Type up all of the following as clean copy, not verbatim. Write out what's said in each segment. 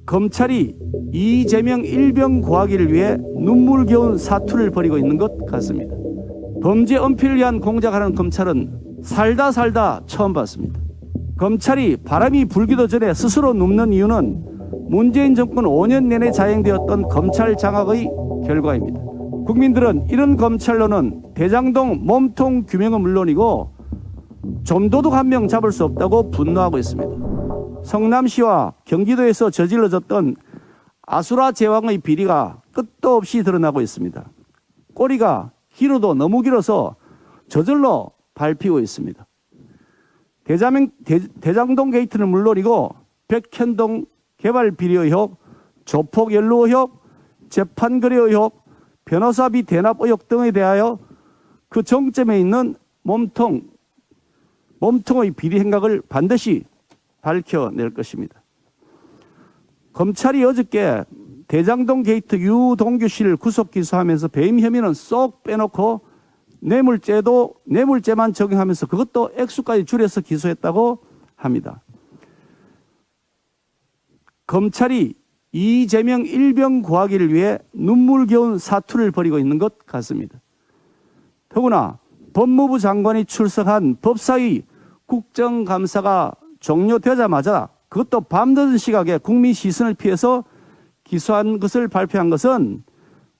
검찰이 이재명 일병 구하기를 위해 눈물겨운 사투를 벌이고 있는 것 같습니다. 범죄 은폐를 위한 공작하는 검찰은 살다 처음 봤습니다. 검찰이 바람이 불기도 전에 스스로 눕는 이유는 문재인 정권 5년 내내 자행되었던 검찰 장악의 결과입니다. 국민들은 이런 검찰로는 대장동 몸통 규명은 물론이고 좀도둑 한 명 잡을 수 없다고 분노하고 있습니다. 성남시와 경기도에서 저질러졌던 아수라 제왕의 비리가 끝도 없이 드러나고 있습니다. 꼬리가 길어도 너무 길어서 저절로 밟히고 있습니다. 대장동 게이트는 물론이고 백현동 개발 비리 의혹, 조폭 연루 의혹, 재판 거래 의혹, 변호사비 대납 의혹 등에 대하여 그 정점에 있는 몸통의 비리 행각을 반드시 밝혀낼 것입니다. 검찰이 어저께 대장동 게이트 유동규 씨를 구속 기소하면서 배임 혐의는 쏙 빼놓고 뇌물죄만 적용하면서 그것도 액수까지 줄여서 기소했다고 합니다. 검찰이 이재명 일병 구하기를 위해 눈물겨운 사투를 벌이고 있는 것 같습니다. 더구나 법무부 장관이 출석한 법사위 국정감사가 종료되자마자 그것도 밤늦은 시각에 국민 시선을 피해서 기소한 것을 발표한 것은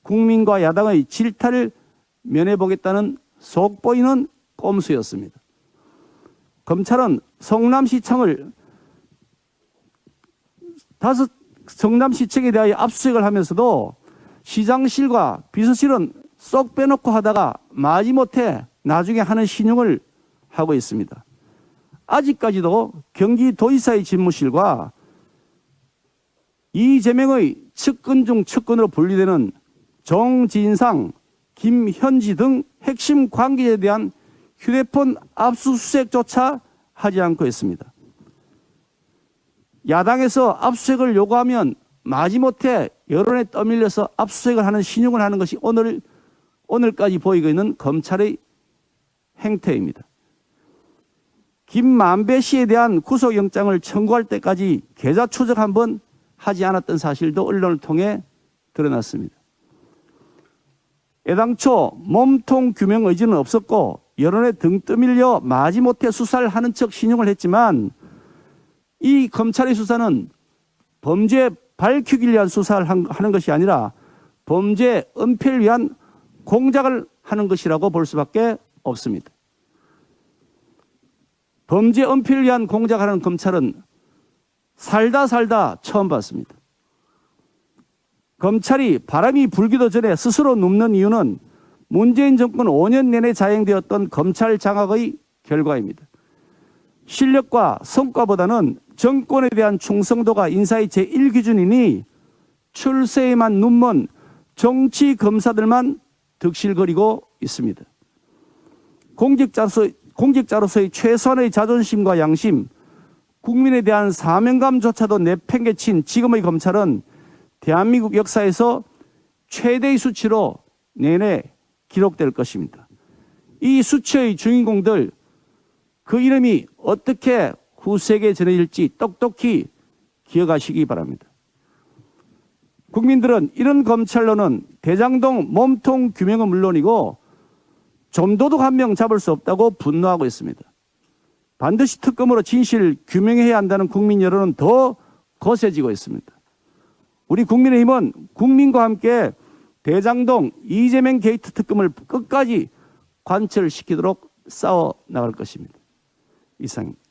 국민과 야당의 질타를 면해보겠다는 속보이는 꼼수였습니다. 검찰은 성남시청에 대하여 압수수색을 하면서도 시장실과 비서실은 쏙 빼놓고 하다가 마지못해 나중에 하는 신용을 하고 있습니다. 아직까지도 경기도지사의 집무실과 이재명의 측근 중 측근으로 분류되는 정진상, 김현지 등 핵심 관계자에 대한 휴대폰 압수수색조차 하지 않고 있습니다. 야당에서 압수수색을 요구하면 마지못해 여론에 떠밀려서 압수수색을 하는 신용을 하는 것이 오늘까지 보이고 있는 검찰의 행태입니다. 김만배 씨에 대한 구속영장을 청구할 때까지 계좌 추적 한번 하지 않았던 사실도 언론을 통해 드러났습니다. 애당초 몸통 규명 의지는 없었고 여론에 등 떠밀려 마지못해 수사를 하는 척 신용을 했지만 이 검찰의 수사는 범죄 밝히기를 위한 수사를 하는 것이 아니라 범죄 은폐를 위한 공작을 하는 것이라고 볼 수밖에 없습니다. 범죄 은폐를 위한 공작하는 검찰은 살다 처음 봤습니다. 검찰이 바람이 불기도 전에 스스로 눕는 이유는 문재인 정권 5년 내내 자행되었던 검찰 장악의 결과입니다. 실력과 성과보다는 정권에 대한 충성도가 인사의 제1기준이니 출세에만 눈먼 정치 검사들만 득실거리고 있습니다. 공직자로서의 최소한의 자존심과 양심, 국민에 대한 사명감조차도 내팽개친 지금의 검찰은 대한민국 역사에서 최대의 수치로 내내 기록될 것입니다. 이 수치의 주인공들, 그 이름이 어떻게 후세계에 전해질지 똑똑히 기억하시기 바랍니다. 국민들은 이런 검찰로는 대장동 몸통 규명은 물론이고 좀도둑 한 명 잡을 수 없다고 분노하고 있습니다. 반드시 특검으로 진실 규명해야 한다는 국민 여론은 더 거세지고 있습니다. 우리 국민의힘은 국민과 함께 대장동 이재명 게이트 특검을 끝까지 관철시키도록 싸워 나갈 것입니다. 이상입니다.